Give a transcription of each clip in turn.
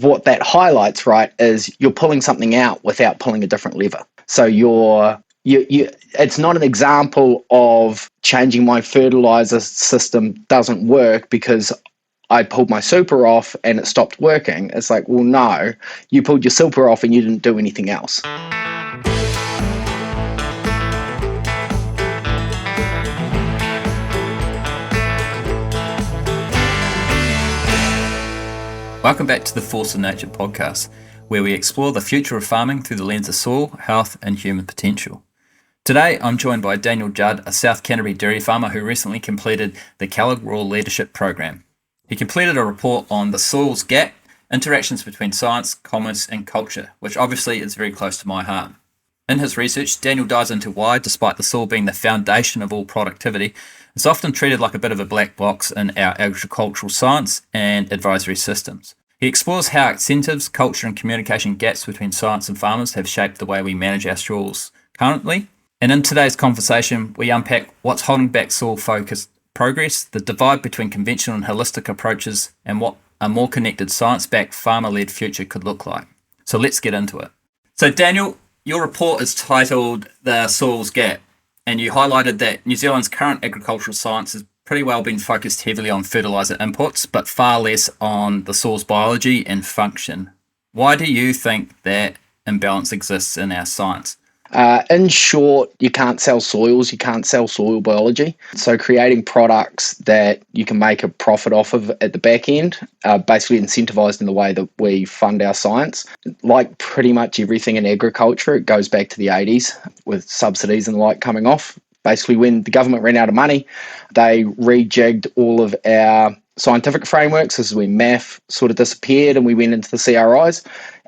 what that highlights, right, is you're pulling something out without pulling a different lever. So it's not an example of changing my fertilizer system doesn't work because I pulled my super off and it stopped working. It's like, well, no, you pulled your super off and you didn't do anything else. Welcome back to the Force of Nature podcast, where we explore the future of farming through the lens of soil, health, and human potential. Today, I'm joined by Daniel Judd, a South Canterbury dairy farmer who recently completed the Kellogg Rural Leadership Program. He completed a report on the soil's gap, interactions between science, commerce, and culture, which obviously is very close to my heart. In his research, Daniel dives into why, despite the soil being the foundation of all productivity, it's often treated like a bit of a black box in our agricultural science and advisory systems. He explores how incentives, culture, and communication gaps between science and farmers have shaped the way we manage our soils currently. And in today's conversation, we unpack what's holding back soil-focused progress, the divide between conventional and holistic approaches, and what a more connected, science-backed, farmer-led future could look like. So let's get into it. So Daniel, your report is titled The Soil's Gap, and you highlighted that New Zealand's current agricultural science has pretty well been focused heavily on fertiliser inputs, but far less on the soil's biology and function. Why do you think that imbalance exists in our science? In short, you can't sell soils, you can't sell soil biology. So creating products that you can make a profit off of at the back end, basically incentivized in the way that we fund our science. Like pretty much everything in agriculture, it goes back to the 80s with subsidies and the like coming off. Basically, when the government ran out of money, they rejigged all of our scientific frameworks. This is when math sort of disappeared and we went into the CRIs.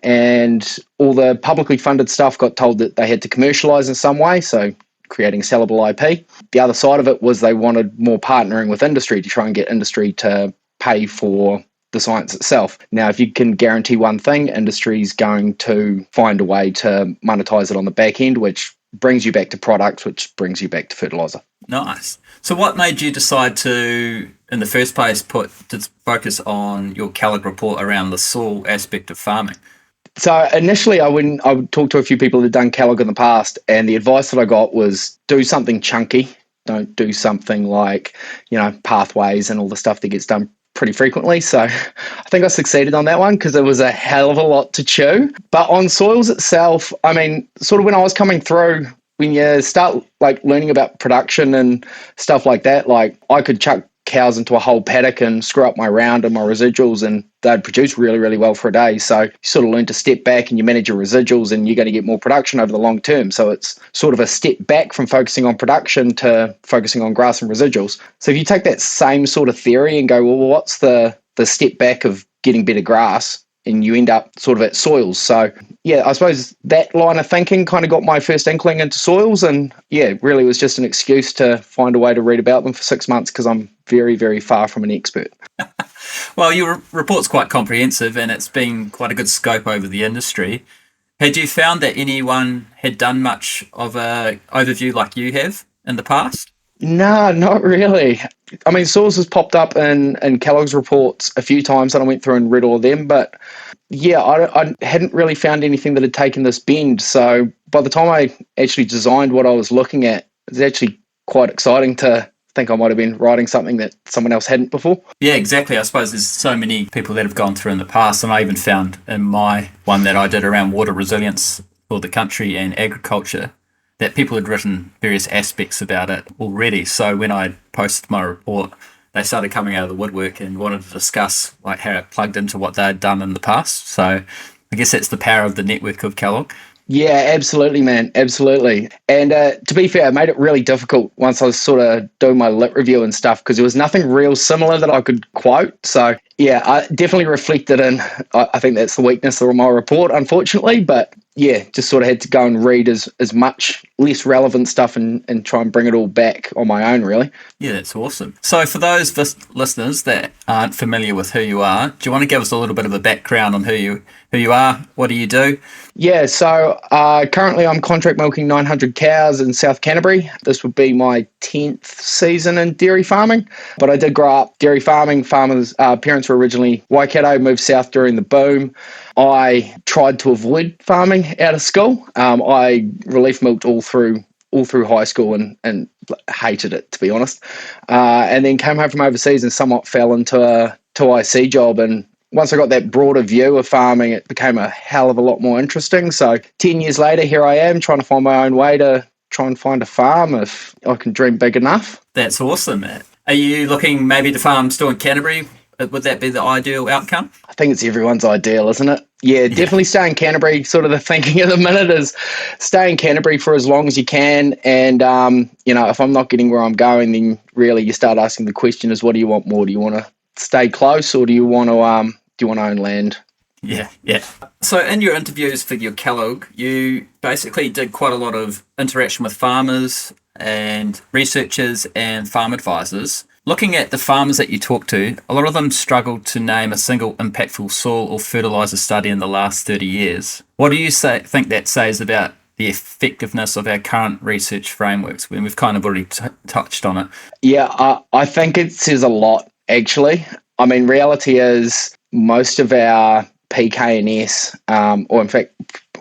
And all the publicly funded stuff got told that they had to commercialise in some way, so creating sellable IP. The other side of it was they wanted more partnering with industry to try and get industry to pay for the science itself. Now, if you can guarantee one thing, industry's going to find a way to monetize it on the back end, which brings you back to products, which brings you back to fertilizer. Nice. So what made you decide to, in the first place, focus on your Kellogg report around the soil aspect of farming? So initially I would talk to a few people that had done Kellogg in the past, and the advice that I got was do something chunky. Don't do something like, pathways and all the stuff that gets done pretty frequently. So I think I succeeded on that one because it was a hell of a lot to chew. But on soils itself, sort of when I was coming through, when you start learning about production and stuff like that, I could chuck cows into a whole paddock and screw up my round and my residuals and they'd produce really, really well for a day. So you sort of learn to step back and you manage your residuals and you're going to get more production over the long term. So it's sort of a step back from focusing on production to focusing on grass and residuals. So if you take that same sort of theory and go, well, what's the step back of getting better grass? And you end up sort of at soils. So yeah, I suppose that line of thinking kind of got my first inkling into soils, and yeah, really was just an excuse to find a way to read about them for 6 months because I'm very, very far from an expert. Well, your report's quite comprehensive and it's been quite a good scope over the industry. Had you found that anyone had done much of a overview like you have in the past? No, not really. Soils has popped up in Kellogg's reports a few times and I went through and read all of them, but yeah, I hadn't really found anything that had taken this bend. So by the time I actually designed what I was looking at, it was actually quite exciting to think I might have been writing something that someone else hadn't before. Yeah, exactly. I suppose there's so many people that have gone through in the past, and I even found in my one that I did around water resilience for the country and agriculture that people had written various aspects about it already. So when I posted my report, they started coming out of the woodwork and wanted to discuss how it plugged into what they had done in the past. So I guess that's the power of the network of Kellogg. Yeah, absolutely, man. Absolutely. And to be fair, it made it really difficult once I was sort of doing my lit review and stuff because there was nothing real similar that I could quote. So yeah, I definitely reflected in, I think that's the weakness of my report, unfortunately. But yeah, just sort of had to go and read as much less relevant stuff and try and bring it all back on my own, really. Yeah, that's awesome. So for those listeners that aren't familiar with who you are, do you want to give us a little bit of a background on who you are? What do you do? Yeah, so currently I'm contract milking 900 cows in South Canterbury. This would be my 10th season in dairy farming, but I did grow up dairy farming. Parents were originally Waikato, moved south during the boom. I tried to avoid farming out of school. I relief milked all through high school and hated it, to be honest. And then came home from overseas and somewhat fell into a 2IC job. And once I got that broader view of farming, it became a hell of a lot more interesting. So 10 years later, here I am trying to find my own way to try and find a farm if I can dream big enough. That's awesome, Matt. Are you looking maybe to farm still in Canterbury? Would that be the ideal outcome? I think it's everyone's ideal, isn't it? Yeah, definitely stay in Canterbury. Sort of the thinking at the minute is stay in Canterbury for as long as you can. And, if I'm not getting where I'm going, then really you start asking the question is, what do you want more? Do you want to stay close or do you want to own land? Yeah. So in your interviews for your Kellogg, you basically did quite a lot of interaction with farmers and researchers and farm advisors. Looking at the farmers that you talked to, a lot of them struggled to name a single impactful soil or fertiliser study in the last 30 years. What do you think that says about the effectiveness of our current research frameworks when we've kind of already touched on it? Yeah, I think it says a lot, actually. I mean, reality is most of our PKNS, or in fact,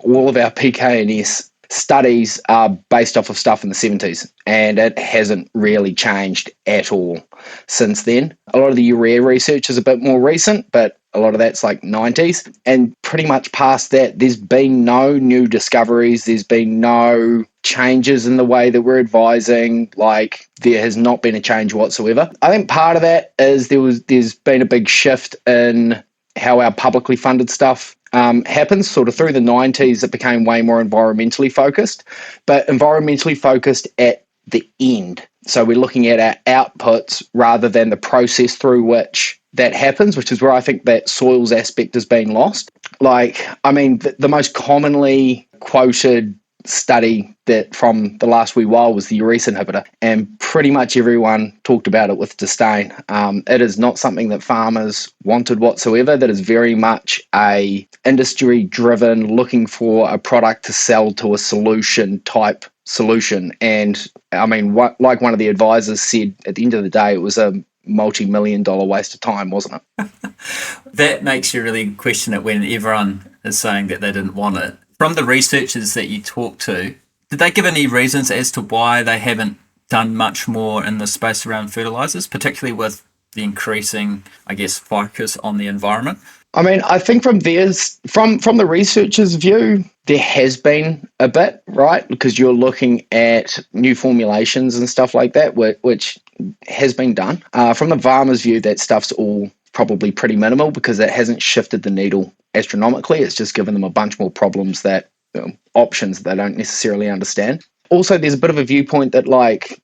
all of our PKNS studies are based off of stuff in the 70s, and it hasn't really changed at all since then. A lot of the urea research is a bit more recent, but a lot of that's like 90s. And pretty much past that, there's been no new discoveries. There's been no changes in the way that we're advising. Like, there has not been a change whatsoever. I think part of that is there's been a big shift in how our publicly funded stuff happens. Sort of through the 90s, it became way more environmentally focused, but environmentally focused at the end. So we're looking at our outputs rather than the process through which that happens, which is where I think that soils aspect has been lost. Like, I mean, the most commonly quoted study that from the last wee while was the urea inhibitor, and pretty much everyone talked about it with disdain. It is not something that farmers wanted whatsoever. That is very much a industry driven, looking for a product to sell to a solution type solution. And I mean, like one of the advisors said, at the end of the day, it was a multi-million-dollar waste of time, wasn't it? That makes you really question it when everyone is saying that they didn't want it. From the researchers that you talked to, did they give any reasons as to why they haven't done much more in the space around fertilisers, particularly with the increasing, I guess, focus on the environment? I mean, I think from the researchers' view, there has been a bit, right? Because you're looking at new formulations and stuff like that, which has been done. From the farmer's view, that stuff's all probably pretty minimal because it hasn't shifted the needle astronomically. It's just given them a bunch more problems options that they don't necessarily understand. Also, there's a bit of a viewpoint that, like,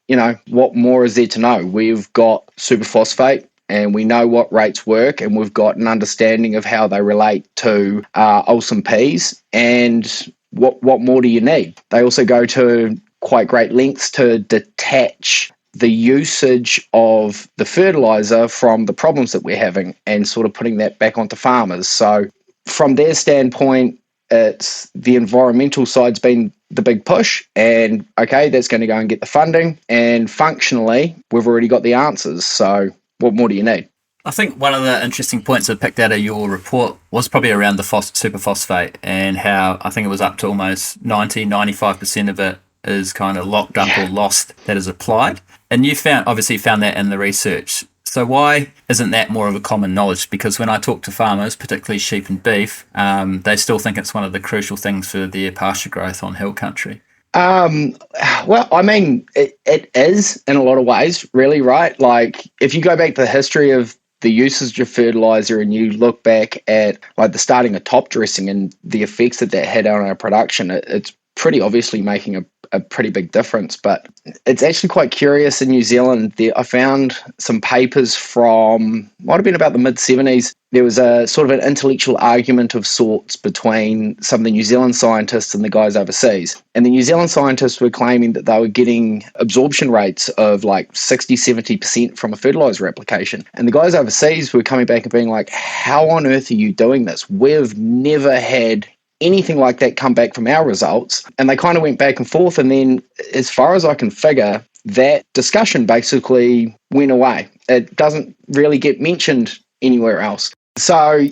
what more is there to know? We've got superphosphate and we know what rates work, and we've got an understanding of how they relate to Olsen peas, and what more do you need? They also go to quite great lengths to detach the usage of the fertilizer from the problems that we're having and sort of putting that back onto farmers. So from their standpoint, it's the environmental side's been the big push, and okay, that's going to go and get the funding, and functionally we've already got the answers. So what more do you need? I think one of the interesting points I picked out of your report was probably around the superphosphate, and how I think it was up to almost 95% of it is kind of locked up or lost that is applied. And you obviously found that in the research. So why isn't that more of a common knowledge? Because when I talk to farmers, particularly sheep and beef, they still think it's one of the crucial things for their pasture growth on hill country. Well, I mean, it is in a lot of ways, really, right? Like, if you go back to the history of the usage of fertilizer and you look back at like the starting of top dressing and the effects that had on our production, it's pretty obviously making a pretty big difference. But it's actually quite curious in New Zealand. I found some papers from, might have been about the mid-70s. There was a sort of an intellectual argument of sorts between some of the New Zealand scientists and the guys overseas. And the New Zealand scientists were claiming that they were getting absorption rates of like 60, 70% from a fertilizer application. And the guys overseas were coming back and being like, how on earth are you doing this? We've never had anything like that come back from our results. And they kind of went back and forth. And then, as far as I can figure, that discussion basically went away. It doesn't really get mentioned anywhere else. So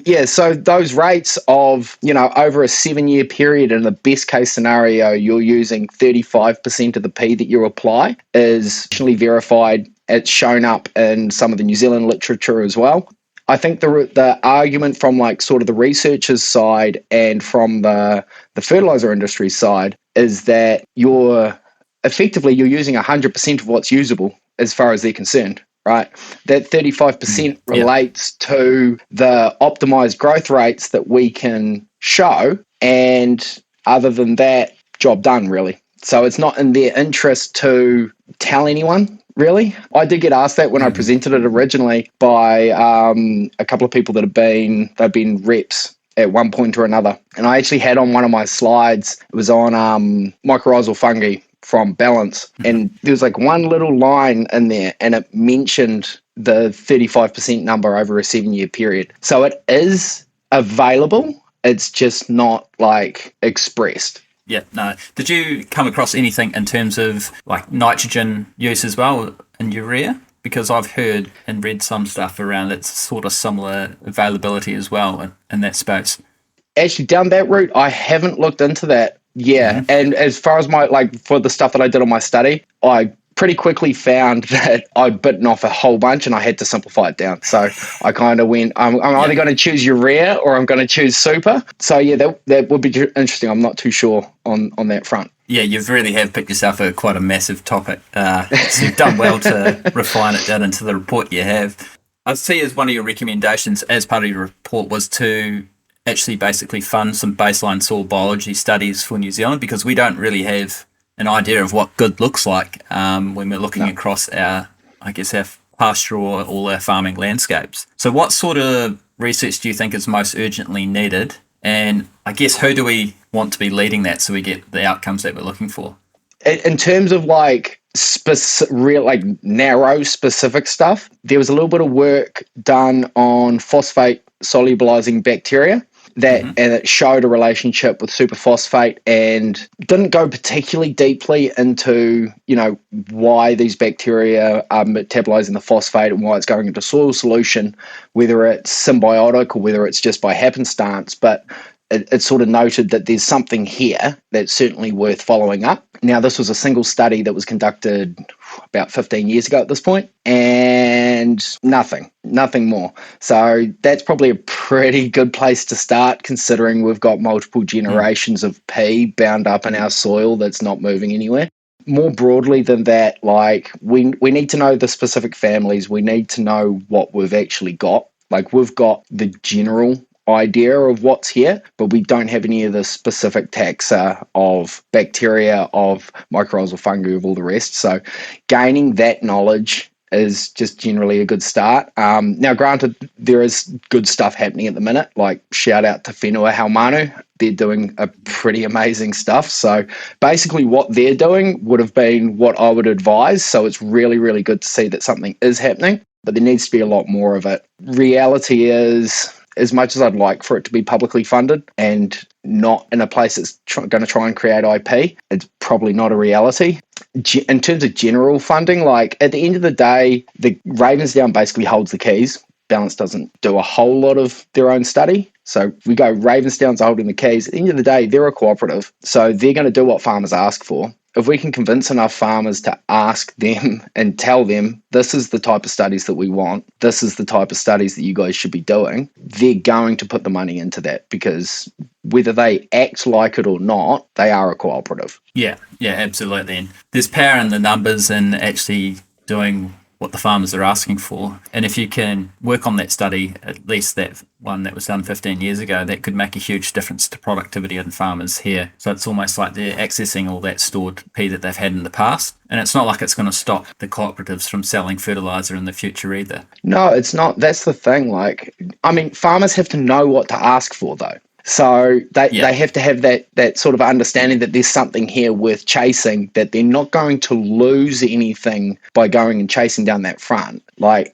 those rates of, over a 7-year period, in the best case scenario, you're using 35% of the P that you apply is actually verified. It's shown up in some of the New Zealand literature as well. I think the argument from like sort of the researchers' side and from the fertilizer industry side is that you're using 100% of what's usable as far as they're concerned, right? That 35% relates to the optimized growth rates that we can show, and other than that, job done, really. So it's not in their interest to tell anyone, really. I did get asked that when I presented it originally by a couple of people they've been reps at one point or another. And I actually had on one of my slides, it was on mycorrhizal fungi from Balance. And there was like one little line in there, and it mentioned the 35% number over a 7-year period. So it is available. It's just not like expressed. Yeah, no. Did you come across anything in terms of like nitrogen use as well in urea? Because I've heard and read some stuff around it's sort of similar availability as well in that space. Actually, down that route, I haven't looked into that. Yeah, and as far as for the stuff that I did on my study, I pretty quickly found that I'd bitten off a whole bunch and I had to simplify it down. So I kind of went, I'm either going to choose urea or I'm going to choose super. So yeah, that would be interesting. I'm not too sure on that front. Yeah, you really have picked yourself quite a massive topic. So you've done well to refine it down into the report you have. I see as one of your recommendations as part of your report was to actually basically fund some baseline soil biology studies for New Zealand, because we don't really have an idea of what good looks like when we're looking across our pastoral or all our farming landscapes. So what sort of research do you think is most urgently needed? And I guess who do we want to be leading that so we get the outcomes that we're looking for? In terms of like narrow specific stuff, there was a little bit of work done on phosphate solubilizing bacteria. And it showed a relationship with superphosphate, and didn't go particularly deeply into, why these bacteria are metabolizing the phosphate and why it's going into soil solution, whether it's symbiotic or whether it's just by happenstance. But it sort of noted that there's something here that's certainly worth following up. Now, this was a single study that was conducted about 15 years ago at this point, and nothing more. So that's probably a pretty good place to start, considering we've got multiple generations of P bound up in our soil that's not moving anywhere. More broadly than that, like we need to know the specific families. We need to know what we've actually got. Like, we've got the general idea of what's here, but we don't have any of the specific taxa of bacteria, of mycorrhizal fungi, of all the rest. So gaining that knowledge is just generally a good start. Now, granted, there is good stuff happening at the minute, like shout out to Whenua Haumanu. They're doing a pretty amazing stuff. So basically what they're doing would have been what I would advise. So it's really, really good to see that something is happening, but there needs to be a lot more of it. Reality is, as much as I'd like for it to be publicly funded and not in a place that's going to try and create IP, it's probably not a reality. In terms of general funding, like at the end of the day, the Ravensdown basically holds the keys. Balance doesn't do a whole lot of their own study. So we go, Ravensdown's holding the keys. At the end of the day, they're a cooperative. So they're going to do what farmers ask for. If we can convince enough farmers to ask them and tell them, this is the type of studies that we want, this is the type of studies that you guys should be doing, they're going to put the money into that, because whether they act like it or not, they are a cooperative. Yeah, absolutely. And there's power in the numbers and actually doing what the farmers are asking for. And if you can work on that study, at least that one that was done 15 years ago, that could make a huge difference to productivity in farmers here. So it's almost like they're accessing all that stored P that they've had in the past. And it's not like it's going to stop the cooperatives from selling fertiliser in the future either. No, it's not. That's the thing. Farmers have to know what to ask for, though. So they have to have that sort of understanding that there's something here worth chasing, that they're not going to lose anything by going and chasing down that front. I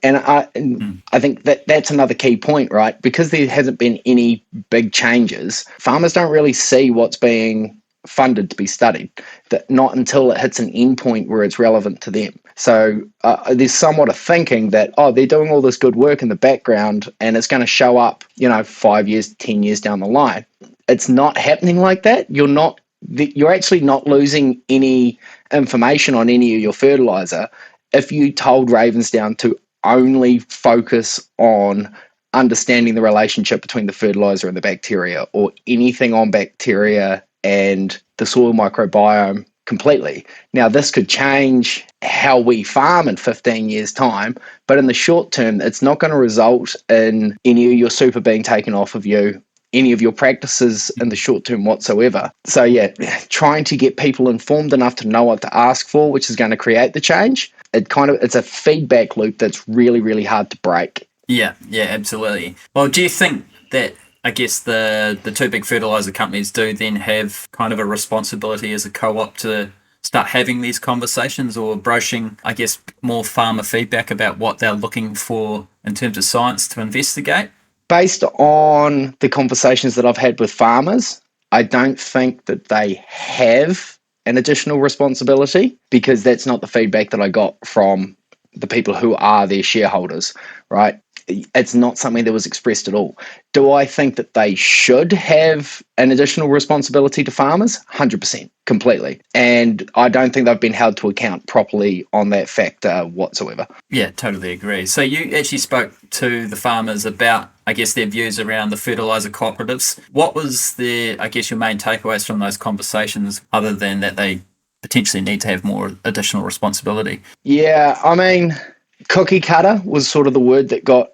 think that's another key point, right? Because there hasn't been any big changes, farmers don't really see what's being funded to be studied, that not until it hits an endpoint where it's relevant to them. So there's somewhat a thinking that, they're doing all this good work in the background and it's going to show up, 5 years, 10 years down the line. It's not happening like that. You're actually not losing any information on any of your fertilizer if you told Ravensdown to only focus on understanding the relationship between the fertilizer and the bacteria, or anything on bacteria and the soil microbiome completely. Now, this could change how we farm in 15 years' time, but in the short term, it's not going to result in any of your super being taken off of you, any of your practices in the short term whatsoever. So trying to get people informed enough to know what to ask for, which is going to create the change, it's a feedback loop that's really, really hard to break. Yeah, absolutely. Well, do you think that, I guess, the two big fertiliser companies do then have kind of a responsibility as a co-op to start having these conversations, or broaching, I guess, more farmer feedback about what they're looking for in terms of science to investigate? Based on the conversations that I've had with farmers, I don't think that they have an additional responsibility, because that's not the feedback that I got from the people who are their shareholders, right? It's not something that was expressed at all. Do I think that they should have an additional responsibility to farmers? 100%, completely. And I don't think they've been held to account properly on that factor whatsoever. Yeah, totally agree. So you actually spoke to the farmers about, I guess, their views around the fertiliser cooperatives. What was your main takeaways from those conversations, other than that they potentially need to have more additional responsibility? Yeah, cookie cutter was sort of the word that got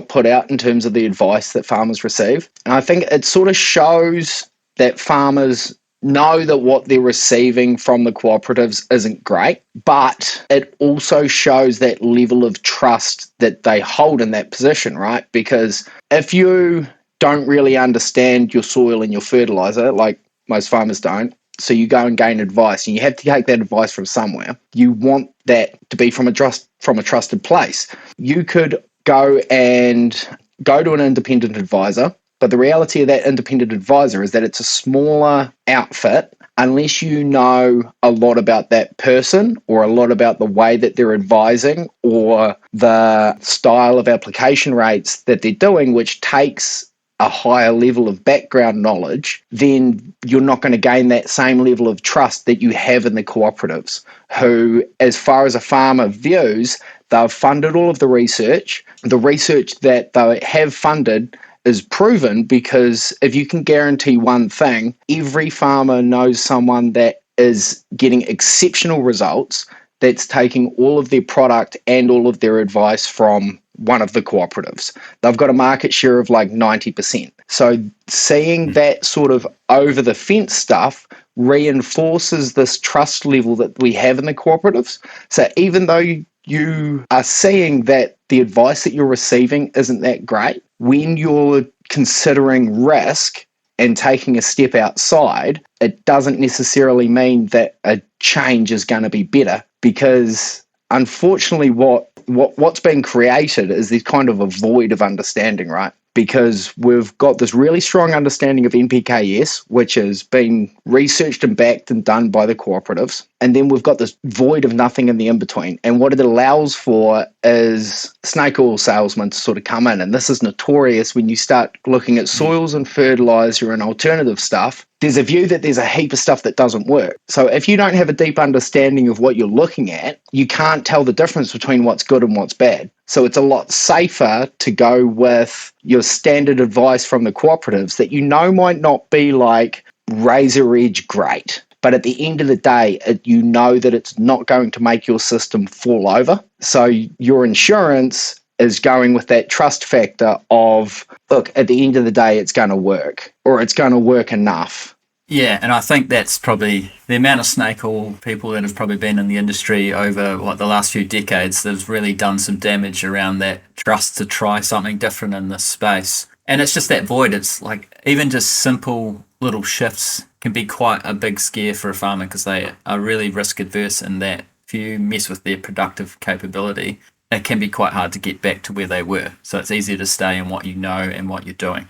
put out in terms of the advice that farmers receive. And I think it sort of shows that farmers know that what they're receiving from the cooperatives isn't great, but it also shows that level of trust that they hold in that position, right? Because if you don't really understand your soil and your fertilizer, like most farmers don't, so you go and gain advice, and you have to take that advice from somewhere. You want that to be from a trusted place. You could go to an independent advisor, but the reality of that independent advisor is that it's a smaller outfit. Unless you know a lot about that person, or a lot about the way that they're advising, or the style of application rates that they're doing, which takes a higher level of background knowledge, then you're not going to gain that same level of trust that you have in the cooperatives, who, as far as a farmer views, they've funded all of the research. The research that they have funded is proven, because if you can guarantee one thing, every farmer knows someone that is getting exceptional results, that's taking all of their product and all of their advice from one of the cooperatives. They've got a market share of like 90%. So seeing that sort of over the fence stuff reinforces this trust level that we have in the cooperatives. So even though you are seeing that the advice that you're receiving isn't that great, when you're considering risk and taking a step outside, it doesn't necessarily mean that a change is going to be better, because unfortunately what's being created is this kind of a void of understanding, right? Because we've got this really strong understanding of NPKs, which has been researched and backed and done by the cooperatives. And then we've got this void of nothing in the in-between. And what it allows for is snake oil salesmen to sort of come in. And this is notorious when you start looking at soils and fertilizer and alternative stuff. There's a view that there's a heap of stuff that doesn't work. So if you don't have a deep understanding of what you're looking at, you can't tell the difference between what's good and what's bad. So it's a lot safer to go with your standard advice from the cooperatives that you know might not be like razor edge great, But at the end of the day, you know that it's not going to make your system fall over. So your insurance is going with that trust factor of, look, at the end of the day, it's going to work, or it's going to work enough. Yeah, and I think that's probably the amount of snake oil people that have probably been in the industry over the last few decades. That's really done some damage around that trust to try something different in this space. And it's just that void. It's like even just simple little shifts can be quite a big scare for a farmer, because they are really risk adverse in that if you mess with their productive capability, it can be quite hard to get back to where they were. So it's easier to stay in what you know and what you're doing.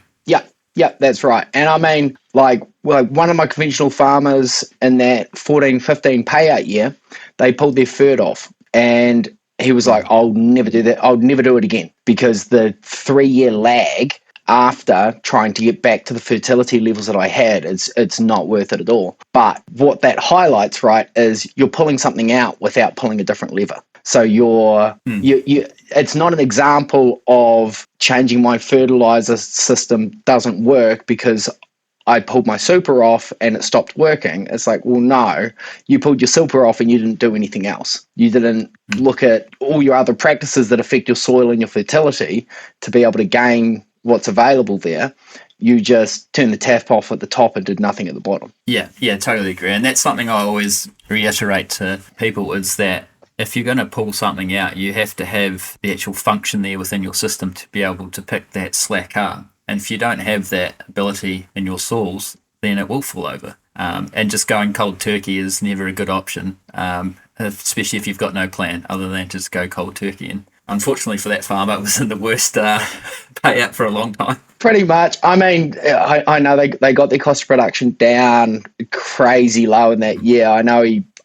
Yeah, that's right. And I mean, like one of my conventional farmers in that 14-15 payout year, they pulled their fert off, and he was like, I'll never do that. I'll never do it again, because the 3-year lag after trying to get back to the fertility levels that I had, it's not worth it at all. But what that highlights, right, is you're pulling something out without pulling a different lever. So it's not an example of changing my fertilizer system doesn't work because I pulled my super off and it stopped working. It's like, well, no, you pulled your super off and you didn't do anything else. You didn't look at all your other practices that affect your soil and your fertility to be able to gain what's available there. You just turned the tap off at the top and did nothing at the bottom. Yeah, totally agree. And that's something I always reiterate to people, is that if you're going to pull something out, you have to have the actual function there within your system to be able to pick that slack up. And if you don't have that ability in your soils, then it will fall over. And just going cold turkey is never a good option, especially if you've got no plan other than just go cold turkey. And unfortunately for that farmer, it was in the worst payout for a long time. Pretty much. I mean, I know they got their cost of production down crazy low in that year.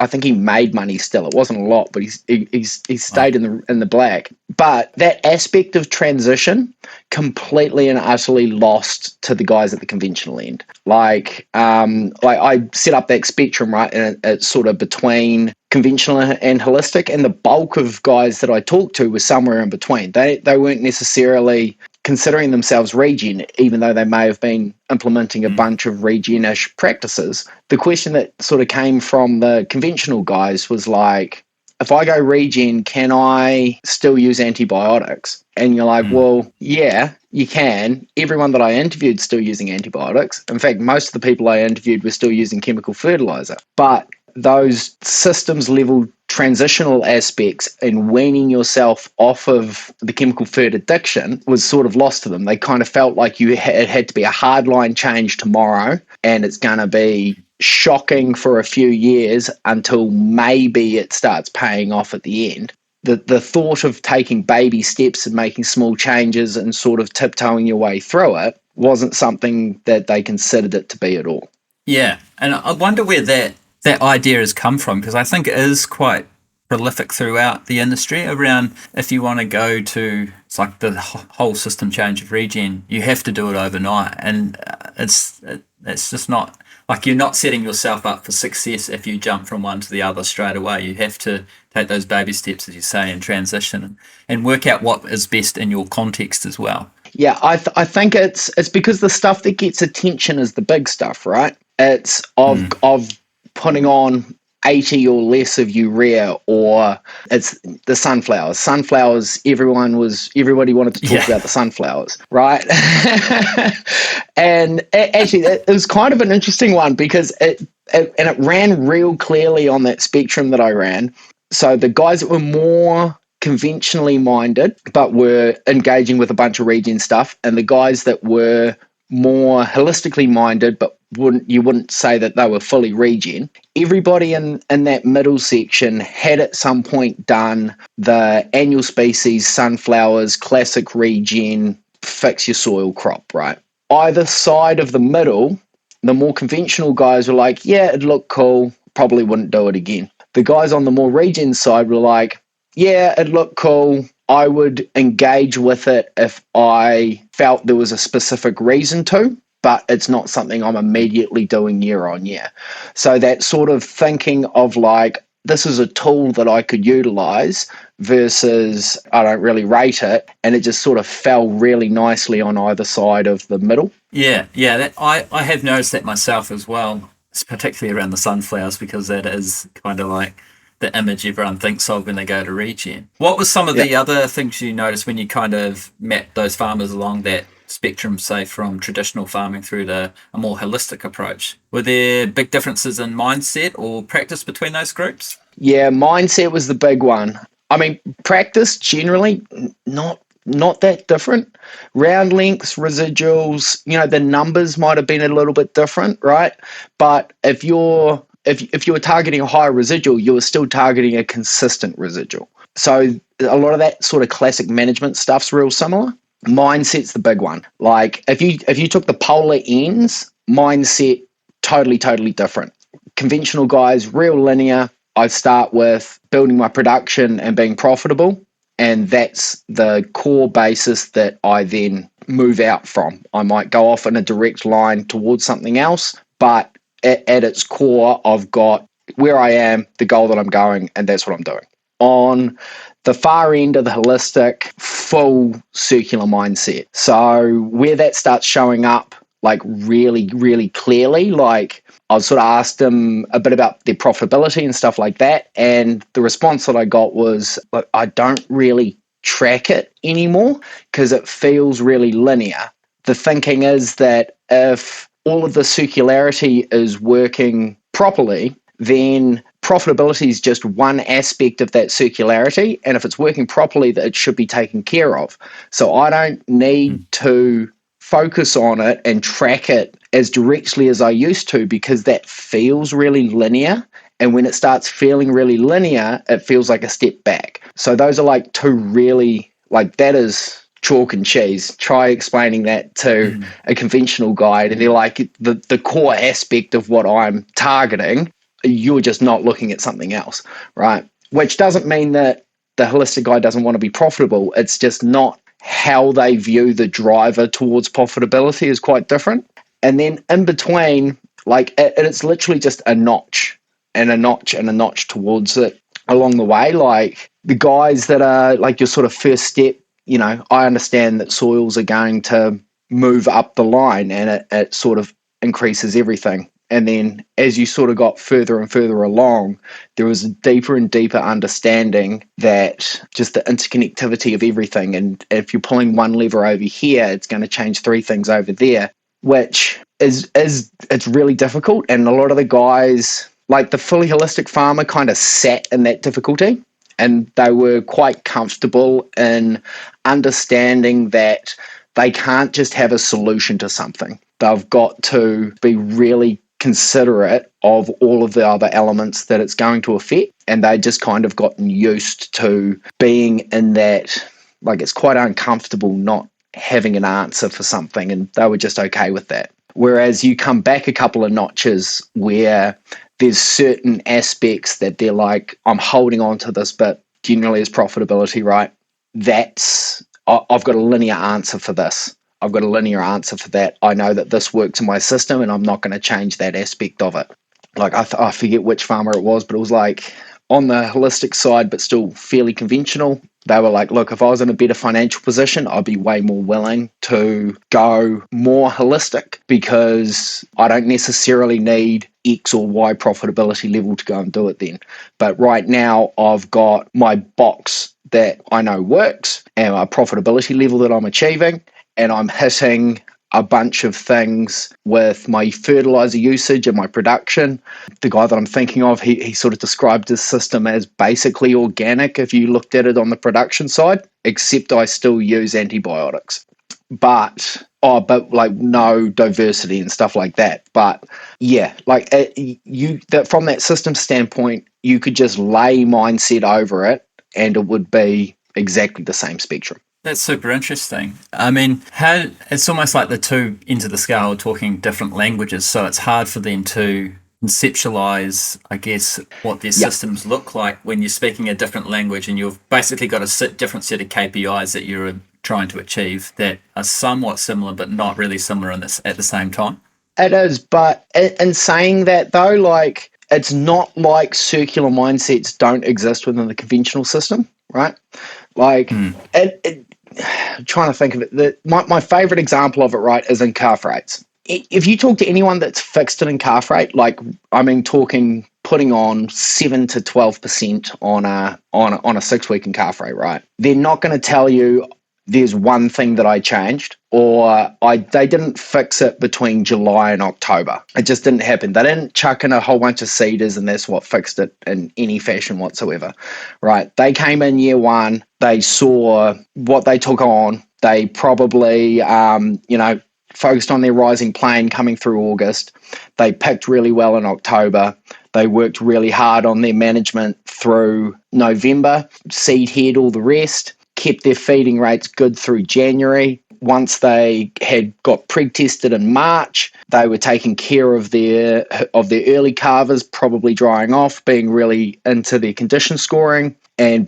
I think he made money still. It wasn't a lot, but he stayed in the black. But that aspect of transition completely and utterly lost to the guys at the conventional end. Like I set up that spectrum, right, and it's sort of between conventional and holistic, and the bulk of guys that I talked to was somewhere in between. They weren't necessarily considering themselves regen, even though they may have been implementing a bunch of regen-ish practices. The question that sort of came from the conventional guys was like, if I go regen, can I still use antibiotics? And you're like, well, yeah, you can. Everyone that I interviewed still using antibiotics. In fact, most of the people I interviewed were still using chemical fertilizer. But those systems level transitional aspects and weaning yourself off of the chemical fert addiction was sort of lost to them. They kind of felt like it had to be a hardline change tomorrow, and it's going to be shocking for a few years until maybe it starts paying off at the end. The thought of taking baby steps and making small changes and sort of tiptoeing your way through it wasn't something that they considered it to be at all. Yeah, and I wonder where that idea has come from, because I think it is quite prolific throughout the industry around, if you want to go to, it's like the whole system change of regen, you have to do it overnight. And it's just not, like, you're not setting yourself up for success if you jump from one to the other straight away. You have to take those baby steps, as you say, and transition and work out what is best in your context as well. Yeah, I think it's because the stuff that gets attention is the big stuff, right? It's of putting on 80 or less of urea, or it's the sunflowers. Sunflowers, everybody wanted to talk about the sunflowers, right? And actually, it was kind of an interesting one, because it ran real clearly on that spectrum that I ran. So the guys that were more conventionally minded but were engaging with a bunch of regen stuff, and the guys that were more holistically minded but you wouldn't say that they were fully regen. Everybody in that middle section had at some point done the annual species, sunflowers, classic regen, fix your soil crop, right? Either side of the middle, the more conventional guys were like, yeah, it'd look cool, probably wouldn't do it again. The guys on the more regen side were like, yeah, it'd look cool, I would engage with it if I felt there was a specific reason to, but it's not something I'm immediately doing year on year. So that sort of thinking of like, this is a tool that I could utilize versus I don't really rate it, and it just sort of fell really nicely on either side of the middle. Yeah, I have noticed that myself as well. It's particularly around the sunflowers because that is kind of like the image everyone thinks of when they go to regen. What was some of Yeah. the other things you noticed when you kind of met those farmers along that spectrum, say from traditional farming through to a more holistic approach? Were there big differences in mindset or practice between those groups? Yeah, mindset was the big one. I mean, practice generally not that different. Round lengths, residuals, the numbers might have been a little bit different, right? But if you were targeting a higher residual, you were still targeting a consistent residual. So a lot of that sort of classic management stuff's real similar. Mindset's the big one. Like if you took the polar ends, mindset totally different. Conventional guys, real linear. I start with building my production and being profitable, and that's the core basis that I then move out from. I might go off in a direct line towards something else, but at its core, I've got where I am, the goal that I'm going, and that's what I'm doing. On the far end of the holistic, full circular mindset. So where that starts showing up, like really clearly, like I sort of asked them a bit about their profitability and stuff like that, and the response that I got was, look, I don't really track it anymore because it feels really linear. The thinking is that if all of the circularity is working properly, then profitability is just one aspect of that circularity. And if it's working properly, that it should be taken care of. So I don't need to focus on it and track it as directly as I used to, because that feels really linear. And when it starts feeling really linear, it feels like a step back. So those are like two really, like that is chalk and cheese. Try explaining that to a conventional guide, and they're like, the core aspect of what I'm targeting, you're just not looking at something else, right? Which doesn't mean that the holistic guy doesn't want to be profitable. It's just not how they view the driver towards profitability is quite different. And then in between, like it's literally just a notch and a notch and a notch towards it along the way. Like the guys that are like your sort of first step, I understand that soils are going to move up the line, and it sort of increases everything. And then as you sort of got further and further along, there was a deeper and deeper understanding that just the interconnectivity of everything. And if you're pulling one lever over here, it's going to change three things over there, which is it's really difficult. And a lot of the guys, like the fully holistic farmer, kind of sat in that difficulty, and they were quite comfortable in understanding that they can't just have a solution to something. They've got to be really considerate of all of the other elements that it's going to affect, and they just kind of gotten used to being in that, like it's quite uncomfortable not having an answer for something, and they were just okay with that. Whereas you come back a couple of notches where there's certain aspects that they're like, I'm holding on to this bit generally as profitability, right? I've got a linear answer for this. I've got a linear answer for that. I know that this works in my system, and I'm not going to change that aspect of it. Like I forget which farmer it was, but it was like on the holistic side, but still fairly conventional. They were like, look, if I was in a better financial position, I'd be way more willing to go more holistic, because I don't necessarily need X or Y profitability level to go and do it then. But right now I've got my box that I know works and my profitability level that I'm achieving, and I'm hitting a bunch of things with my fertilizer usage and my production. The guy that I'm thinking of, he sort of described his system as basically organic if you looked at it on the production side, except I still use antibiotics. But like no diversity and stuff like that. But yeah, like from that system standpoint, you could just lay mindset over it and it would be exactly the same spectrum. That's super interesting. I mean, it's almost like the two ends of the scale are talking different languages, so it's hard for them to conceptualize, I guess, what their systems look like when you're speaking a different language, and you've basically got a different set of KPIs that you're trying to achieve that are somewhat similar but not really similar at the same time. It is, but in saying that though, like it's not like circular mindsets don't exist within the conventional system, right? Like I'm trying to think of it. My favorite example of it, right, is in car freights. if you talk to anyone that's fixed in calf rate, like I mean, talking putting on 7 to 12% on a 6 week in calf rate, right? They're not going to tell you there's one thing that I changed, or they didn't fix it between July and October. It just didn't happen. They didn't chuck in a whole bunch of seeders and that's what fixed it in any fashion whatsoever, right? They came in year one, they saw what they took on. They probably, focused on their rising plane coming through August. They picked really well in October. They worked really hard on their management through November, seed head, all the rest, kept their feeding rates good through January. Once they had got preg-tested in March, they were taking care of their early calvers, probably drying off, being really into their condition scoring, and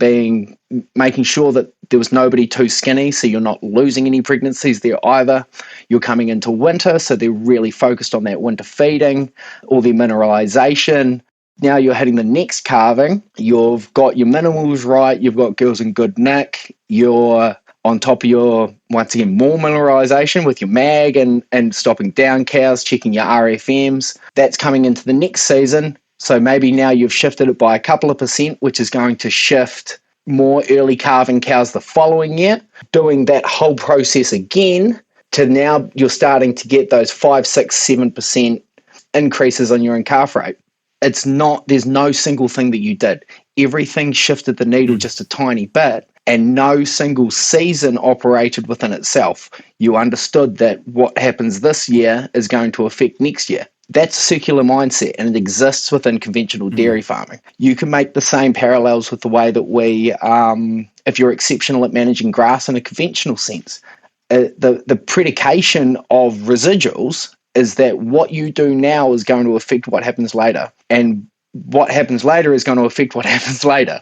making sure that there was nobody too skinny, so you're not losing any pregnancies there either. You're coming into winter, so they're really focused on that winter feeding, all their mineralization. Now you're hitting the next calving. You've got your minerals right. You've got girls in good nick. You're on top of your, once again, more mineralization with your mag and stopping down cows, checking your RFMs. That's coming into the next season. So maybe now you've shifted it by a couple of percent, which is going to shift more early calving cows the following year. Doing that whole process again to now you're starting to get those 5, 6, 7% increases on your in-calf rate. There's no single thing that you did. Everything shifted the needle just a tiny bit, and no single season operated within itself. You understood that what happens this year is going to affect next year. That's a circular mindset, and it exists within conventional dairy farming. You can make the same parallels with the way that if you're exceptional at managing grass in a conventional sense. The predication of residuals is that what you do now is going to affect what happens later, and what happens later is going to affect what happens later.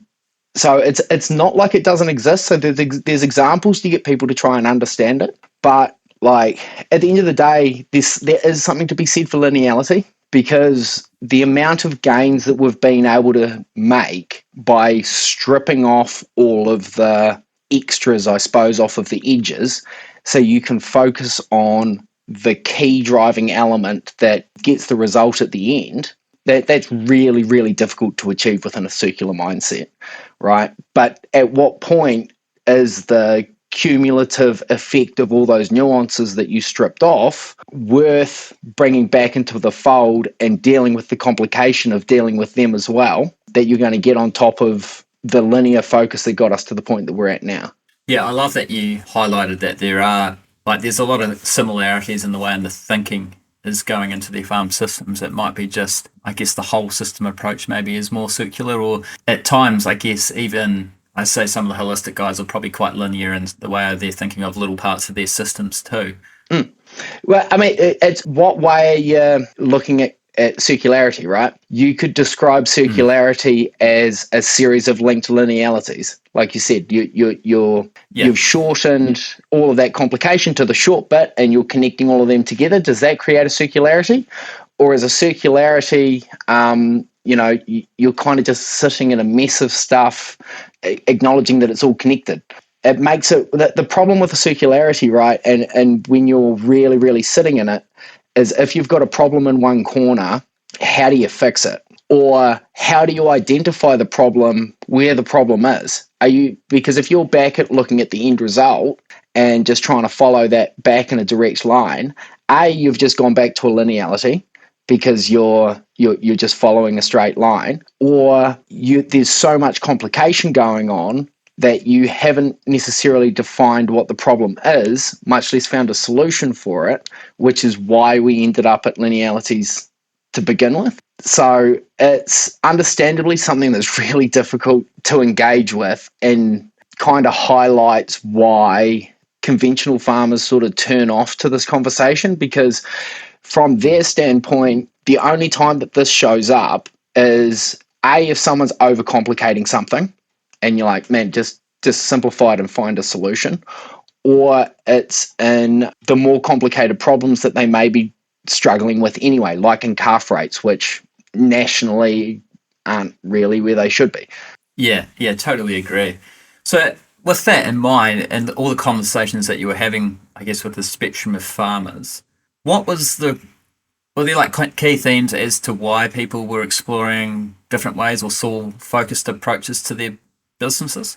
So it's not like it doesn't exist. So there's examples to get people to try and understand it, but like at the end of the day, there is something to be said for lineality, because the amount of gains that we've been able to make by stripping off all of the extras, I suppose, off of the edges, so you can focus on the key driving element that gets the result at the end, that's really, really difficult to achieve within a circular mindset, right? But at what point is the cumulative effect of all those nuances that you stripped off worth bringing back into the fold and dealing with the complication of dealing with them as well, that you're going to get on top of the linear focus that got us to the point that we're at now? Yeah, I love that you highlighted that there's a lot of similarities in the way and the thinking is going into their farm systems. It might be just, I guess, the whole system approach maybe is more circular, or at times, I guess, even I say some of the holistic guys are probably quite linear in the way they're thinking of little parts of their systems too. Well, I mean, it's what way are you looking at circularity, right? You could describe circularity as a series of linked linealities. Like you said, you've shortened all of that complication to the short bit, and you're connecting all of them together. Does that create a circularity, or is a circularity? You're kind of just sitting in a mess of stuff, acknowledging that it's all connected. It makes it the problem with the circularity, right? And when you're really, really sitting in it, is if you've got a problem in one corner, how do you fix it? Or how do you identify the problem where the problem is? Because if you're back at looking at the end result and just trying to follow that back in a direct line, you've just gone back to a lineality because you're just following a straight line, or there's so much complication going on that you haven't necessarily defined what the problem is, much less found a solution for it, which is why we ended up at linealities to begin with. So it's understandably something that's really difficult to engage with, and kind of highlights why conventional farmers sort of turn off to this conversation, because from their standpoint, the only time that this shows up is if someone's overcomplicating something, and you're like, man, just simplify it and find a solution. Or it's in the more complicated problems that they may be struggling with anyway, like in calf rates, which nationally aren't really where they should be. Yeah, totally agree. So with that in mind, and all the conversations that you were having, I guess, with the spectrum of farmers, What was were there like key themes as to why people were exploring different ways or saw focused approaches to their businesses?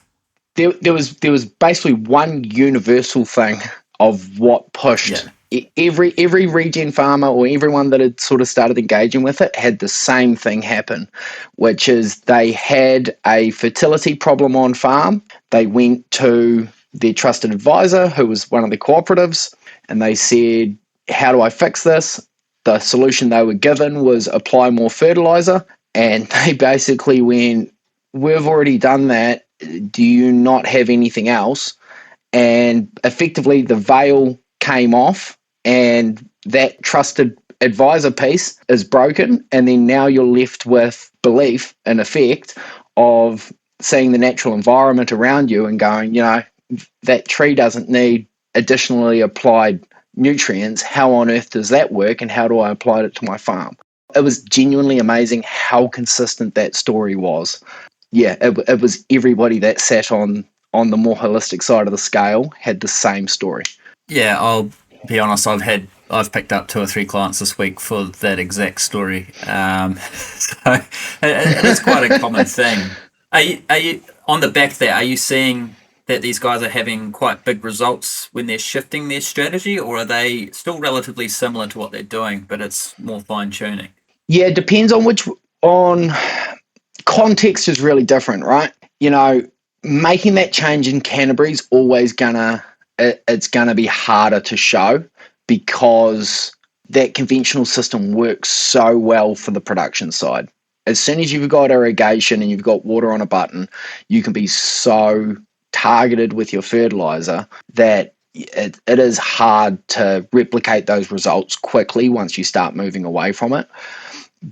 There was basically one universal thing of what pushed Yeah. every regen farmer or everyone that had sort of started engaging with it had the same thing happen, which is they had a fertility problem on farm. They went to their trusted advisor, who was one of the cooperatives, and they said, "How do I fix this?" The solution they were given was apply more fertilizer, and they basically went, "We've already done that. Do you not have anything else?" And effectively the veil came off, and that trusted advisor piece is broken, and then now you're left with belief, in effect, of seeing the natural environment around you and going, that tree doesn't need additionally applied nutrients. How on earth does that work, and how do I apply it to my farm? It was genuinely amazing how consistent that story was. Yeah, it was everybody that sat on the more holistic side of the scale had the same story. Yeah, I'll be honest. I've picked up 2 or 3 clients this week for that exact story. So it is quite a common thing. Are you on the back there? Are you seeing that these guys are having quite big results when they're shifting their strategy, or are they still relatively similar to what they're doing, but it's more fine tuning? Yeah, it depends on context is really different, right? Making that change in Canterbury is always it's gonna be harder to show because that conventional system works so well for the production side. As soon as you've got irrigation and you've got water on a button, you can be so targeted with your fertilizer that it is hard to replicate those results quickly once you start moving away from it.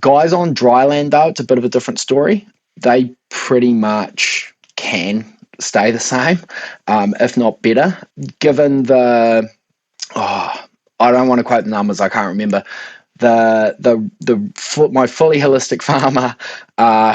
Guys on dry land, though, it's a bit of a different story. They pretty much can stay the same, if not better, given I don't want to quote the numbers, I can't remember. My fully holistic farmer,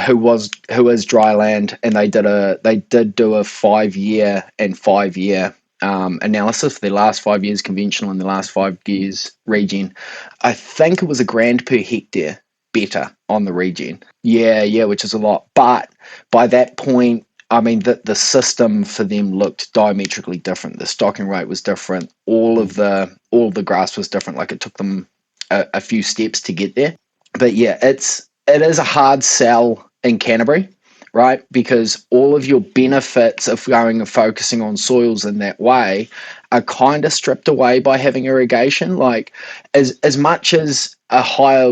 who is dry land, and they did do a 5 year and 5 year analysis for their last 5 years conventional and the last 5 years regen. I think it was $1,000 per hectare better on the regen. Yeah, which is a lot. But by that point, I mean, the system for them looked diametrically different. The stocking rate was different. All of the grass was different. Like, it took them a few steps to get there. But yeah, it is a hard sell in Canterbury, right? Because all of your benefits of going and focusing on soils in that way are kind of stripped away by having irrigation. Like, as much as a higher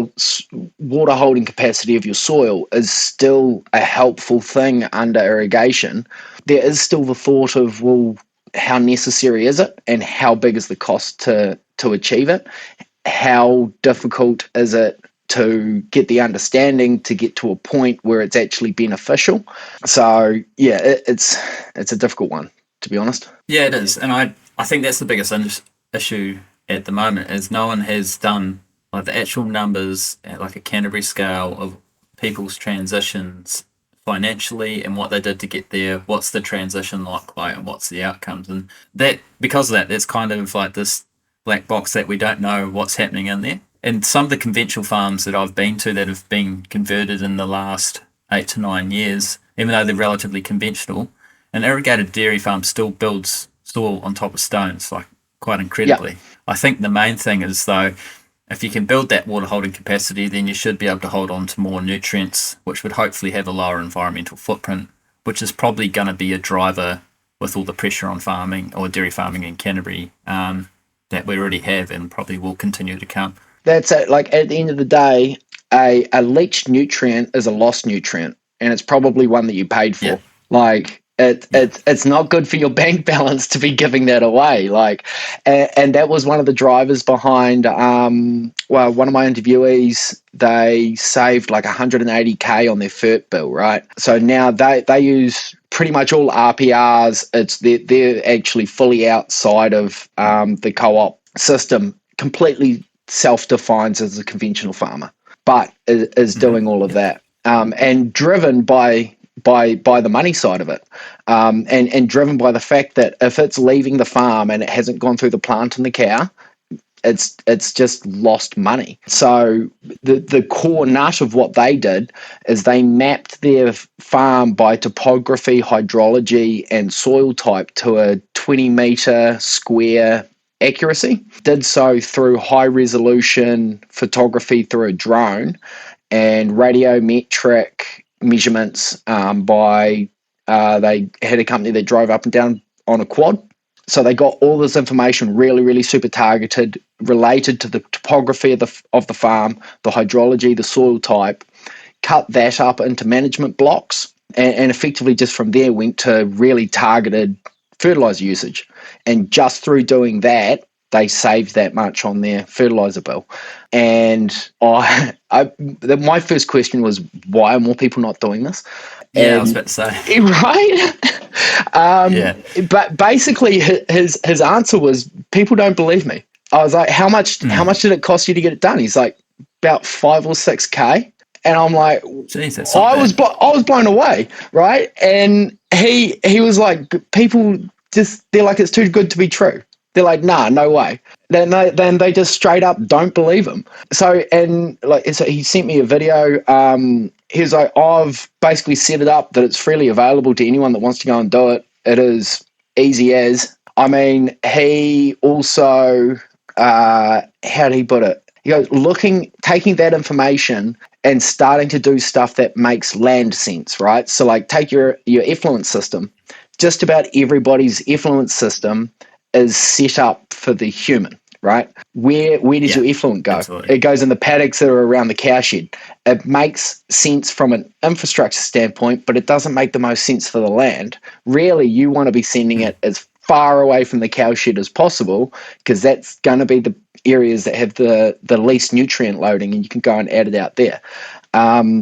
water holding capacity of your soil is still a helpful thing under irrigation, there is still the thought of, well, how necessary is it, and how big is the cost to achieve it? How difficult is it to get the understanding to get to a point where it's actually beneficial? So yeah, it's a difficult one, to be honest. Yeah, it is, and I think that's the biggest issue at the moment is no one has done like the actual numbers at like a Canterbury scale of people's transitions financially and what they did to get there. What's the transition like, and what's the outcomes? And that because of that, it's kind of like this black box that we don't know what's happening in there. And some of the conventional farms that I've been to that have been converted in the last 8 to 9 years, even though they're relatively conventional, an irrigated dairy farm still builds soil on top of stones, like quite incredibly. Yep. I think the main thing is, though, if you can build that water holding capacity, then you should be able to hold on to more nutrients, which would hopefully have a lower environmental footprint, which is probably going to be a driver with all the pressure on farming or dairy farming in Canterbury that we already have and probably will continue to come. That's it. Like, at the end of the day, a leached nutrient is a lost nutrient, and it's probably one that you paid for. Yeah. Like, it's not good for your bank balance to be giving that away. Like, and that was one of the drivers behind. One of my interviewees, they saved like $180K on their FERT bill, right? So now they use pretty much all RPRs. They're actually fully outside of the co-op system, completely self-defines as a conventional farmer, but is doing all of that, and driven by the money side of it, and driven by the fact that if it's leaving the farm and it hasn't gone through the plant and the cow, it's just lost money. So the core nut of what they did is they mapped their farm by topography, hydrology, and soil type to a 20-meter square accuracy. Did so through high resolution photography through a drone and radiometric measurements by they had a company that drove up and down on a quad. So they got all this information really, really super targeted, related to the topography of the farm, the hydrology, the soil type, cut that up into management blocks, and effectively just from there went to really targeted fertilizer usage. And just through doing that, they saved that much on their fertilizer bill. And my first question was, why are more people not doing this? Yeah, I was about to say. Right? Yeah. But basically his answer was, people don't believe me. I was like, how much did it cost you to get it done? He's like, about $5 or $6K. And I'm like, jeez, that's not bad. I was blown away, right? And he was like, people they're like, it's too good to be true. They're like, nah, no way. Then they just straight up don't believe him. So he sent me a video. He was like, I've basically set it up that it's freely available to anyone that wants to go and do it. It is easy as. I mean, he also, how did he put it? He goes, taking that information and starting to do stuff that makes land sense, right? So like take your effluent system. Just about everybody's effluent system is set up for the human, right? Where does your effluent go? Absolutely. It goes in the paddocks that are around the cow shed. It makes sense from an infrastructure standpoint, but it doesn't make the most sense for the land. Really, you want to be sending it as far away from the cow shed as possible, because that's going to be the areas that have the least nutrient loading, and you can go and add it out there.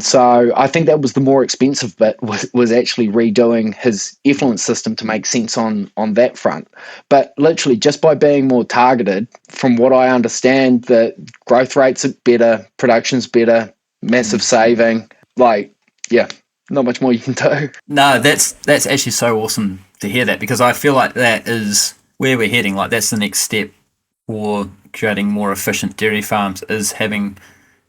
So I think that was the more expensive bit, was actually redoing his effluent system to make sense on that front. But literally just by being more targeted, from what I understand, the growth rates are better, production's better, massive saving. Like, yeah, not much more you can do. No, that's actually so awesome to hear that, because I feel like that is where we're heading. Like that's the next step for creating more efficient dairy farms, is having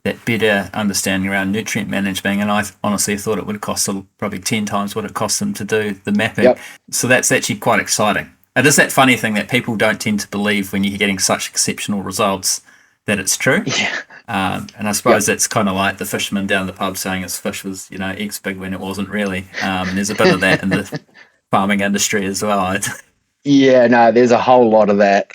that better understanding around nutrient management. And I honestly thought it would cost probably 10 times what it cost them to do the mapping. Yep. So that's actually quite exciting. It is that funny thing that people don't tend to believe when you're getting such exceptional results that it's true. Yeah. And I suppose that's kind of like the fisherman down the pub saying his fish was, X big when it wasn't really. And there's a bit of that in the farming industry as well. Yeah, no, there's a whole lot of that.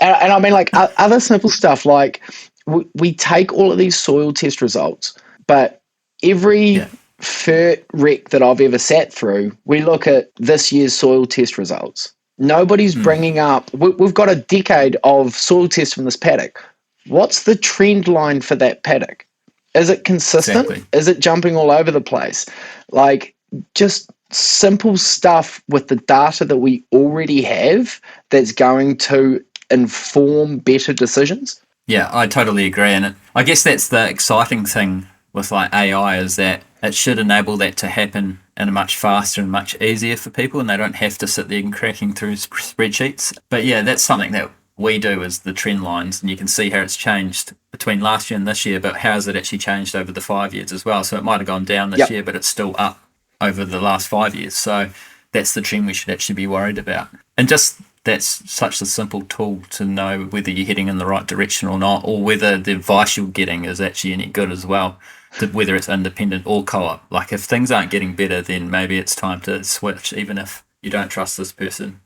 And I mean, like other simple stuff, like we take all of these soil test results, but every fert rec that I've ever sat through, we look at this year's soil test results. Nobody's bringing up, we've got a decade of soil tests from this paddock. What's the trend line for that paddock? Is it consistent? Exactly. Is it jumping all over the place? Like, just simple stuff with the data that we already have that's going to inform better decisions. Yeah, I totally agree. And I guess that's the exciting thing with like AI, is that it should enable that to happen in a much faster and much easier for people, and they don't have to sit there and cracking through spreadsheets. But yeah, that's something that we do, is the trend lines, and you can see how it's changed between last year and this year, but how has it actually changed over the 5 years as well? So it might have gone down this year, but it's still up over the last 5 years. So that's the trend we should actually be worried about. And just that's such a simple tool to know whether you're heading in the right direction or not, or whether the advice you're getting is actually any good as well, whether it's independent or co-op. Like if things aren't getting better, then maybe it's time to switch, even if you don't trust this person.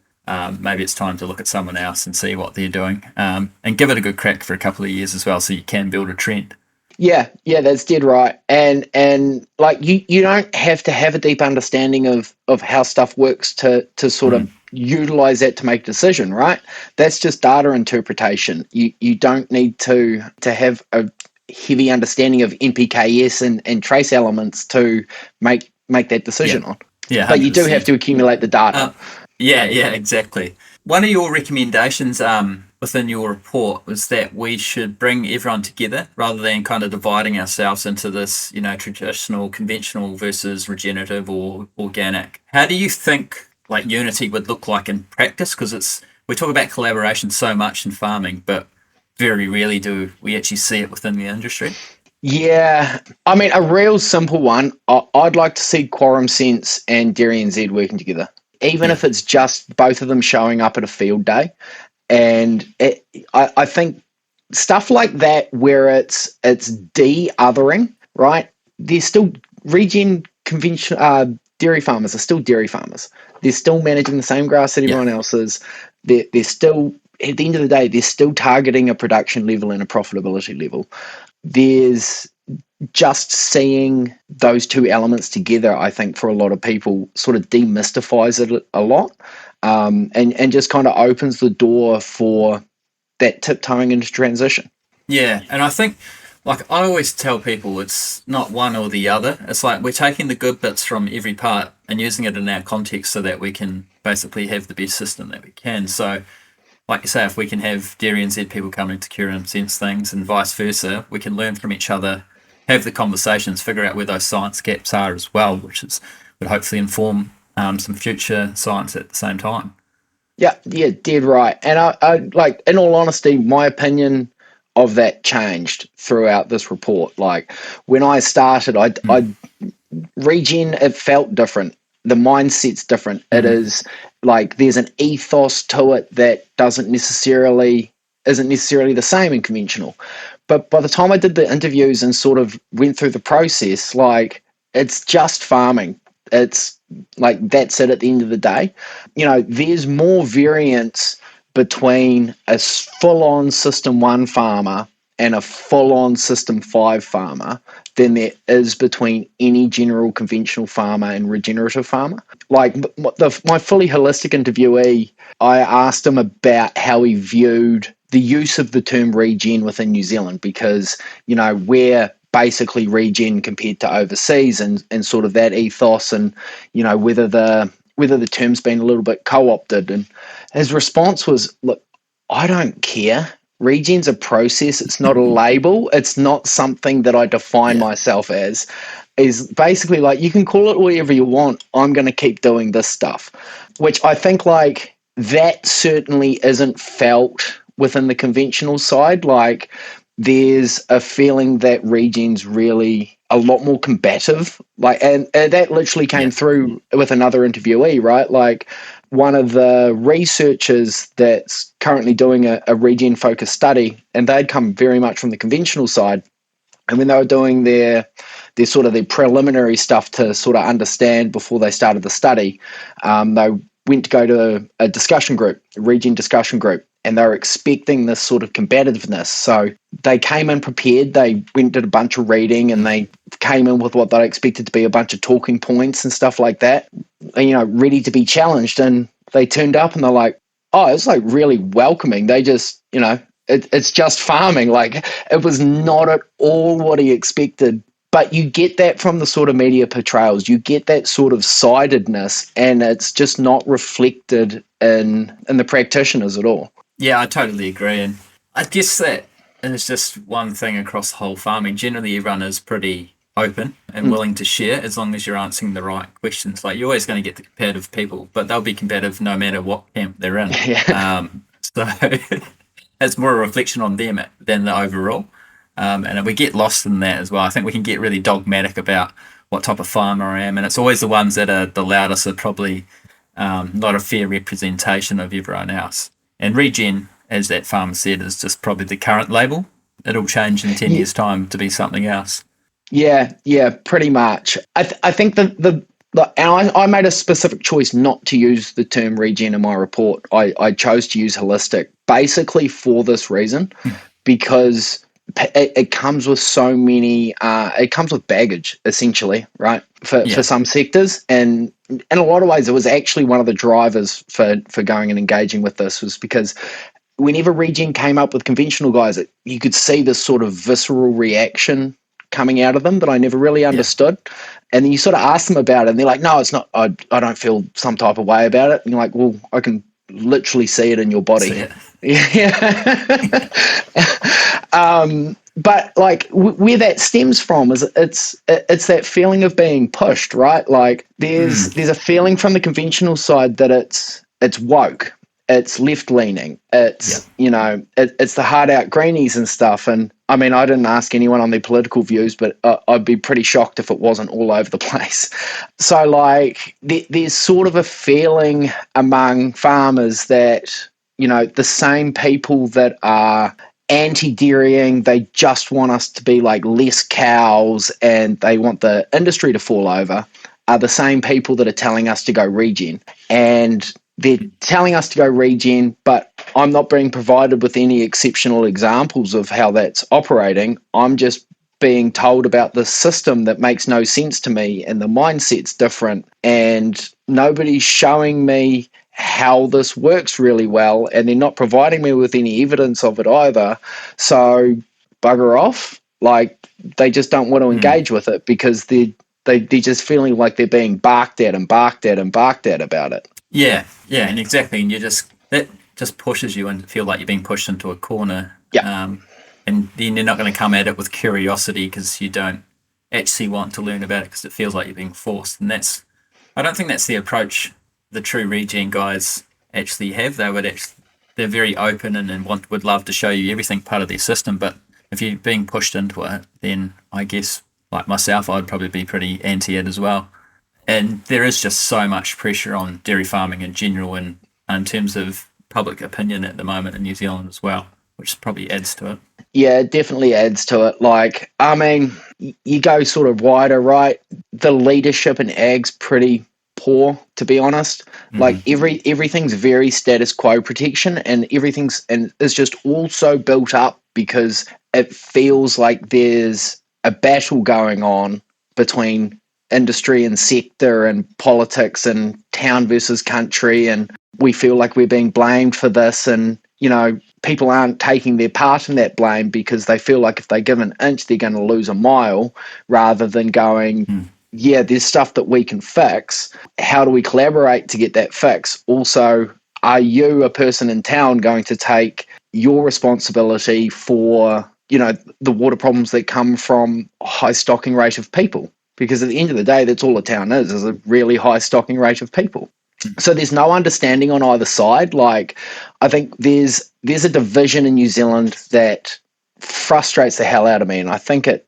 Maybe it's time to look at someone else and see what they're doing, and give it a good crack for a couple of years as well, so you can build a trend. Yeah, that's dead right. And like you don't have to have a deep understanding of how stuff works to sort of utilize that to make a decision, right? That's just data interpretation. You don't need to have a heavy understanding of NPKs and trace elements to make that decision on. Yeah, 100%. But you do have to accumulate the data. Yeah, exactly. One of your recommendations within your report was that we should bring everyone together rather than kind of dividing ourselves into this, traditional, conventional versus regenerative or organic. How do you think like unity would look like in practice? Because we talk about collaboration so much in farming, but very rarely do we actually see it within the industry. Yeah, I mean, a real simple one. I'd like to see Quorum Sense and Dairy NZ working together, even Yeah. if it's just both of them showing up at a field day. And I think stuff like that, where it's de-othering, right? There's still regen conventional dairy farmers are still dairy farmers. They're still managing the same grass that Yeah. everyone else is. They're still, at the end of the day, they're still targeting a production level and a profitability level. There's just seeing those two elements together, I think, for a lot of people sort of demystifies it a lot, and just kind of opens the door for that tiptoeing into transition. Yeah, and I think, like, I always tell people it's not one or the other. It's like we're taking the good bits from every part and using it in our context so that we can basically have the best system that we can. So, like you say, if we can have Dairy and Z people coming to Cure and Sense things and vice versa, we can learn from each other, have the conversations, figure out where those science gaps are as well, which would hopefully inform some future science at the same time. Yeah, dead right. And I like, in all honesty, my opinion of that changed throughout this report. Like when I started, I regen, it felt different. The mindset's different. It is like there's an ethos to it that isn't necessarily the same in conventional. But by the time I did the interviews and sort of went through the process, like it's just farming. It's like that's it at the end of the day. There's more variance between a full-on System 1 farmer and a full-on System 5 farmer than there is between any general conventional farmer and regenerative farmer. Like my fully holistic interviewee, I asked him about how he viewed the use of the term regen within New Zealand, because, we're basically regen compared to overseas, and sort of that ethos, and, whether the term's been a little bit co-opted. And his response was, look, I don't care. Regen's a process. It's not a label. It's not something that I define myself as. Is basically like, you can call it whatever you want. I'm going to keep doing this stuff, which I think like that certainly isn't felt within the conventional side. Like there's a feeling that regen's really a lot more combative. Like, and that literally came through with another interviewee, right? Like one of the researchers that's currently doing a regen focused study, and they'd come very much from the conventional side. And when they were doing their preliminary stuff to sort of understand before they started the study, they went to go to a discussion group, a regen discussion group, and they were expecting this sort of combativeness. So they came in prepared. They went and did a bunch of reading, and they came in with what they expected to be a bunch of talking points and stuff like that, ready to be challenged. And they turned up and they're like, oh, it's like really welcoming. They just, it's just farming. Like it was not at all what he expected. But you get that from the sort of media portrayals. You get that sort of sidedness, and it's just not reflected in the practitioners at all. Yeah, I totally agree. And I guess that is just one thing across the whole farming. Generally, everyone is pretty open and willing to share as long as you're answering the right questions. Like you're always going to get the competitive people, but they'll be competitive no matter what camp they're in. So it's more a reflection on them than the overall. And we get lost in that as well. I think we can get really dogmatic about what type of farmer I am, and it's always the ones that are the loudest are probably not a fair representation of everyone else. And regen, as that farmer said, is just probably the current label. It'll change in 10 years' time to be something else. Yeah, pretty much. I think and I made a specific choice not to use the term regen in my report. I chose to use holistic basically for this reason, because it comes with so many, it comes with baggage, essentially, right, for some sectors. And in a lot of ways, it was actually one of the drivers for going and engaging with this, was because whenever regen came up with conventional guys, you could see this sort of visceral reaction coming out of them that I never really understood. And then you sort of ask them about it, and they're like, no, it's not, I don't feel some type of way about it. And you're like, well, I can literally see it in your body. But like where that stems from is it's that feeling of being pushed, right? Like there's a feeling from the conventional side that it's woke, it's left-leaning, it's, it's the hard-out greenies and stuff. And I mean, I didn't ask anyone on their political views, but I'd be pretty shocked if it wasn't all over the place. So, like, there's sort of a feeling among farmers that, the same people that are anti-dairying, they just want us to be like less cows and they want the industry to fall over, are the same people that are telling us to go regen. And they're telling us to go regen, but I'm not being provided with any exceptional examples of how that's operating. I'm just being told about the system that makes no sense to me, and the mindset's different, and nobody's showing me how this works really well, and they're not providing me with any evidence of it either. So bugger off. Like, they just don't want to engage with it because they're just feeling like they're being barked at about it. Yeah, and exactly, and that just pushes you and feel like you're being pushed into a corner. Yeah. And then you're not going to come at it with curiosity because you don't actually want to learn about it because it feels like you're being forced. And I don't think that's the approach the true regen guys actually have. They're very open and would love to show you everything part of their system. But if you're being pushed into it, then I guess, like myself, I'd probably be pretty anti it as well. And there is just so much pressure on dairy farming in general and in terms of public opinion at the moment in New Zealand as well, which probably adds to it. Yeah, it definitely adds to it. Like, I mean, you go sort of wider, right? The leadership in ag's pretty poor, to be honest. Mm-hmm. Like, everything's very status quo protection, and it's just all so built up because it feels like there's a battle going on between industry and sector and politics and town versus country, and we feel like we're being blamed for this, and people aren't taking their part in that blame because they feel like if they give an inch they're going to lose a mile, rather than going yeah, there's stuff that we can fix. How do we collaborate to get that fix? Also, are you, a person in town, going to take your responsibility for the water problems that come from a high stocking rate of people? Because at the end of the day, that's all a town is a really high stocking rate of people. So there's no understanding on either side. Like, I think there's a division in New Zealand that frustrates the hell out of me, and I think it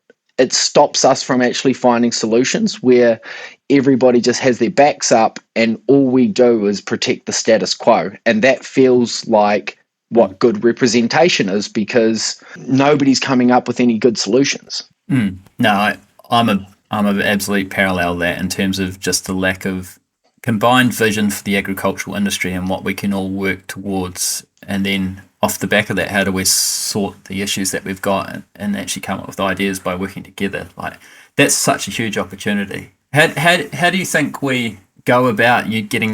stops us from actually finding solutions where everybody just has their backs up and all we do is protect the status quo. And that feels like what good representation is, because nobody's coming up with any good solutions. No, I'm an absolute parallel there in terms of just the lack of combined vision for the agricultural industry and what we can all work towards. And then off the back of that, how do we sort the issues that we've got and actually come up with ideas by working together? Like, that's such a huge opportunity. How do you think we go about getting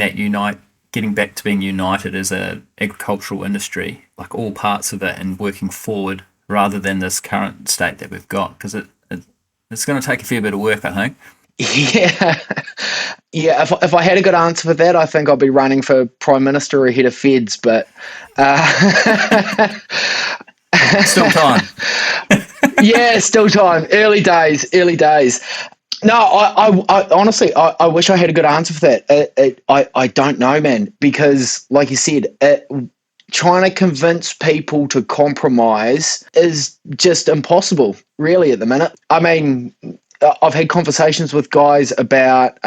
back to being united as a agricultural industry, like all parts of it, and working forward rather than this current state that we've got? Because it's going to take a fair bit of work, I think. Yeah. If I had a good answer for that, I think I'd be running for Prime Minister or head of Feds. But still time. Yeah, still time. Early days. No, I honestly, I wish I had a good answer for that. I don't know, man, because like you said, trying to convince people to compromise is just impossible, really, at the minute. I mean, I've had conversations with guys about,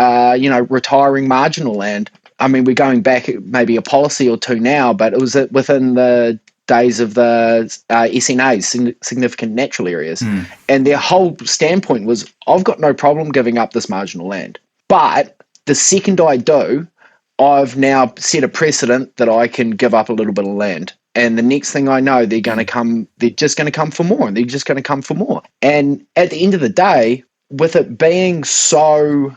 retiring marginal land. I mean, we're going back maybe a policy or two now, but it was within the days of the SNAs, significant natural areas. And their whole standpoint was, I've got no problem giving up this marginal land. But the second I do, I've now set a precedent that I can give up a little bit of land. And the next thing I know, they're just going to come for more, and they're just going to come for more. And at the end of the day, with it being so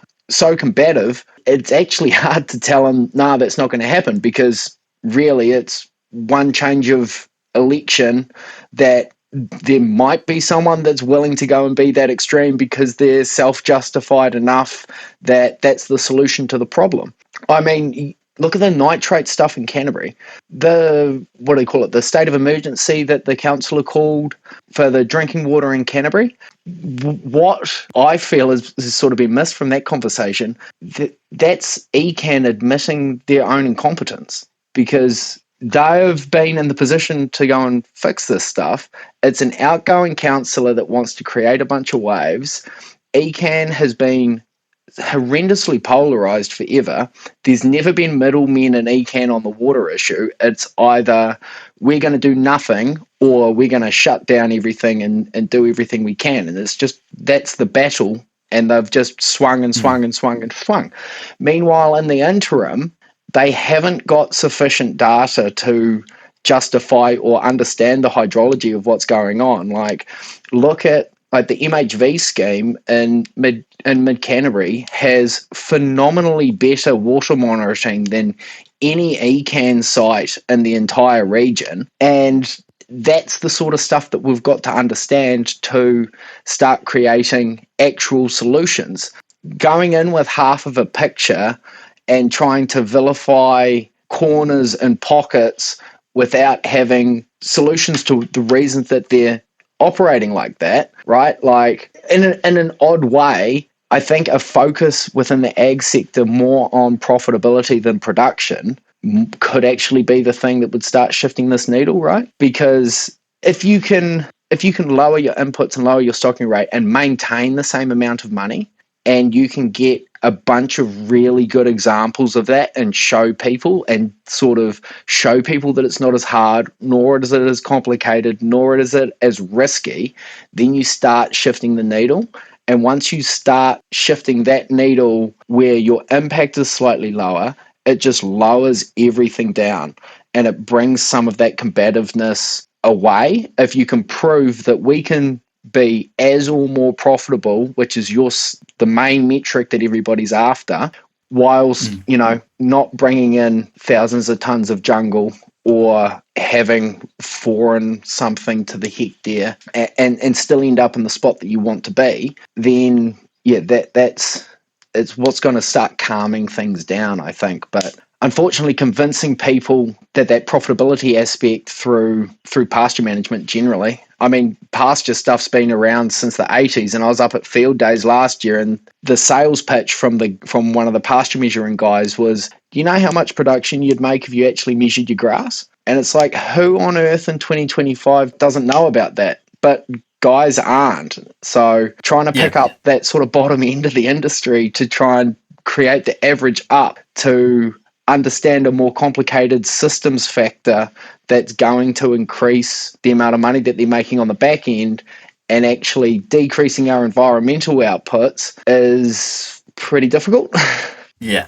combative, it's actually hard to tell them, nah, that's not going to happen, because really it's one change of election that there might be someone that's willing to go and be that extreme because they're self-justified enough that that's the solution to the problem. I mean, look at the nitrate stuff in Canterbury. The state of emergency that the councillor called for the drinking water in Canterbury. What I feel has sort of been missed from that conversation, that's ECAN admitting their own incompetence, because they've been in the position to go and fix this stuff. It's an outgoing councillor that wants to create a bunch of waves. ECAN has been horrendously polarized forever. There's never been middlemen in ECAN on the water issue. It's either we're going to do nothing or we're going to shut down everything and do everything we can. And it's just, that's the battle. And they've just swung and swung and swung and swung. Meanwhile, in the interim, they haven't got sufficient data to justify or understand the hydrology of what's going on. Like, look at like the MHV scheme in mid Canterbury has phenomenally better water monitoring than any ECAN site in the entire region. And that's the sort of stuff that we've got to understand to start creating actual solutions. Going in with half of a picture and trying to vilify corners and pockets without having solutions to the reasons that they're operating like that, right? Like in an odd way, I think a focus within the ag sector more on profitability than production could actually be the thing that would start shifting this needle, right? Because if you can lower your inputs and lower your stocking rate and maintain the same amount of money, and you can get a bunch of really good examples of that and show people that it's not as hard, nor is it as complicated, nor is it as risky, then you start shifting the needle. And once you start shifting that needle where your impact is slightly lower, it just lowers everything down and it brings some of that combativeness away. If you can prove that we can be as or more profitable, which is the main metric that everybody's after, whilst not bringing in thousands of tons of jungle or having foreign something to the hectare and still end up in the spot that you want to be, then it's what's going to start calming things down, I think. But unfortunately, convincing people that profitability aspect through pasture management generally, I mean, pasture stuff's been around since the 80s, and I was up at field days last year, and the sales pitch from one of the pasture measuring guys was, do you know how much production you'd make if you actually measured your grass? And it's like, who on earth in 2025 doesn't know about that? But guys aren't. So trying to pick up that sort of bottom end of the industry to try and create the average up to understand a more complicated systems factor that's going to increase the amount of money that they're making on the back end and actually decreasing our environmental outputs is pretty difficult. Yeah.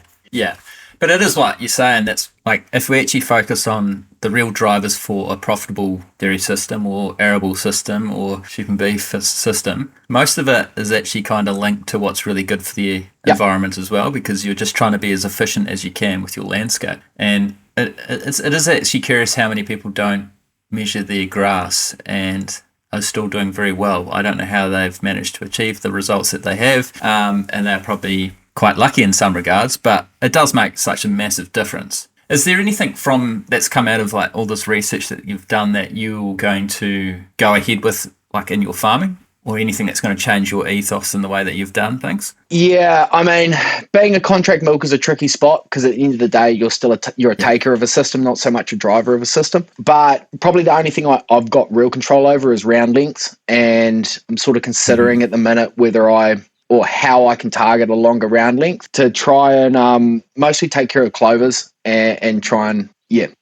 But it is what you're saying. That's like, if we actually focus on the real drivers for a profitable dairy system or arable system or sheep and beef system, most of it is actually kind of linked to what's really good for the environment as well, because you're just trying to be as efficient as you can with your landscape. And it is actually curious how many people don't measure their grass and are still doing very well. I don't know how they've managed to achieve the results that they have, and they're probably quite lucky in some regards, but it does make such a massive difference. Is there anything that's come out of like all this research that you've done that you're going to go ahead with, like in your farming, or anything that's going to change your ethos in the way that you've done things? Yeah, I mean, being a contract milk is a tricky spot because at the end of the day, you're a taker of a system, not so much a driver of a system. But probably the only thing I've got real control over is round lengths, and I'm sort of considering at the minute whether how I can target a longer round length to try and mostly take care of clovers and try and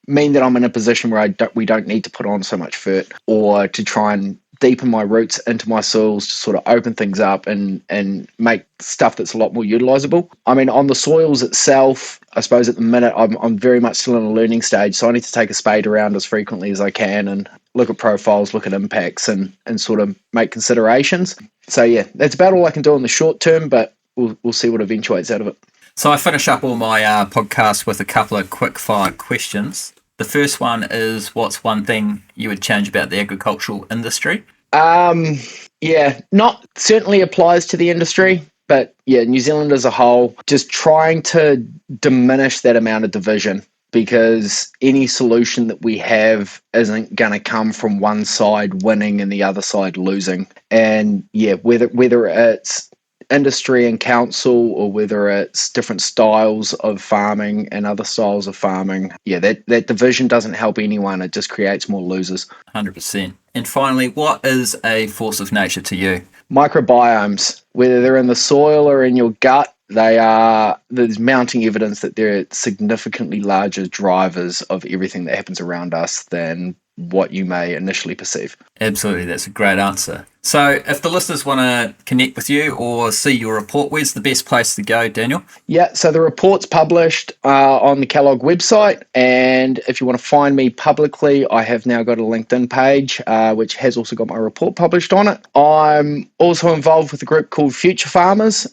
mean that I'm in a position where we don't need to put on so much fert, or to try and deepen my roots into my soils to sort of open things up and make stuff that's a lot more utilizable. I mean, on the soils itself, I suppose at the minute I'm very much still in a learning stage, so I need to take a spade around as frequently as I can and look at profiles, look at impacts and sort of make considerations. So yeah, that's about all I can do in the short term, but we'll see what eventuates out of it. So I finish up all my podcasts with a couple of quick fire questions. The first one is, what's one thing you would change about the agricultural industry? Not certainly applies to the industry, but New Zealand as a whole, just trying to diminish that amount of division, because any solution that we have isn't going to come from one side winning and the other side losing. And whether it's industry and council, or whether it's different styles of farming and other styles of farming, that division doesn't help anyone. It just creates more losers. 100%. And finally, what is a force of nature to you? Microbiomes, whether they're in the soil or in your gut, there's mounting evidence that they're significantly larger drivers of everything that happens around us than what you may initially perceive. Absolutely, that's a great answer. So if the listeners want to connect with you or see your report, where's the best place to go, Daniel? Yeah, so the report's published on the Kellogg website, and if you want to find me publicly, I have now got a LinkedIn page, which has also got my report published on it. I'm also involved with a group called Future Farmers.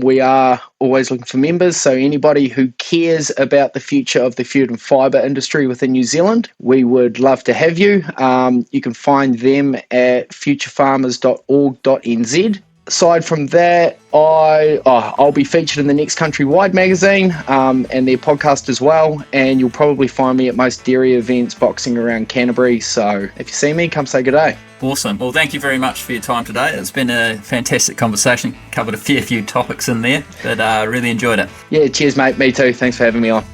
We are always looking for members, so anybody who cares about the future of the food and fibre industry within New Zealand, we would love to have you. You can find them at futurefarmers.org.nz. Aside from that, I'll be featured in the Next Countrywide magazine and their podcast as well, and you'll probably find me at most dairy events boxing around Canterbury, so if you see me, come say good day. Awesome. Well, thank you very much for your time today. It's been a fantastic conversation. Covered a fair few topics in there, but really enjoyed it. Yeah, cheers mate, me too. Thanks for having me on.